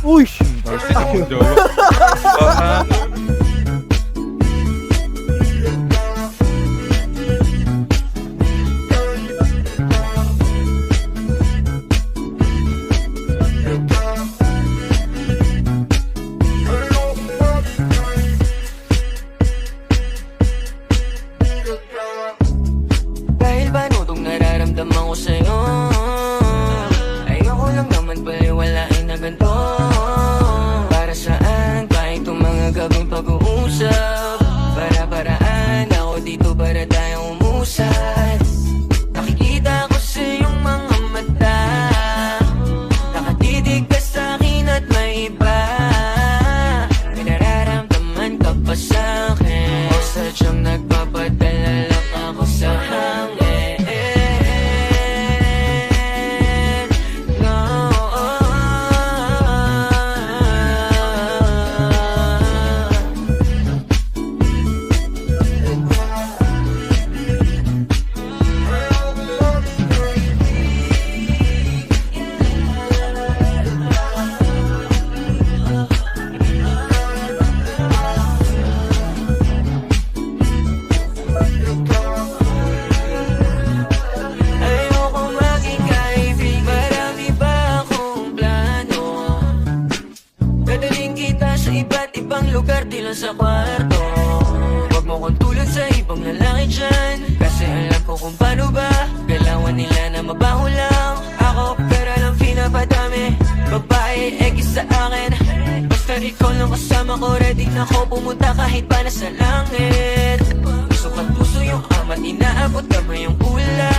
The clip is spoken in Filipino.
Uy! Kasi ka mong jowa. Baka, Dahil ba nutong nararamdaman ko sa'yo, ayoko lang naman baliwalain na ganito. Para saan pa itong mga gabing pag-uusap? Para-paraan ako dito para tayong umusad. Nakikita ko sa iyong mga mata, nakatitig ka sa'kin at may iba. May nararamdaman ka pa sa'kin, o sadyang nagpapadala lang ako sa hangin. No. Ayoko maging kaibig, marami pa akong plano. Dadaling kita sa iba't ibang lugar, di lang sa kwarto. Huwag mo kong tulad sa ibang lalaki dyan, kasi alam ko kung paano ba galawan nila na mabaho lang ako, pero lang pinapadami. Babae, X sa akin, basta ikaw lang kasama ko. Ready na ako pumunta kahit pa nasa langit. Gusto ka't puso yung ama't inaabot kamay yung ulan.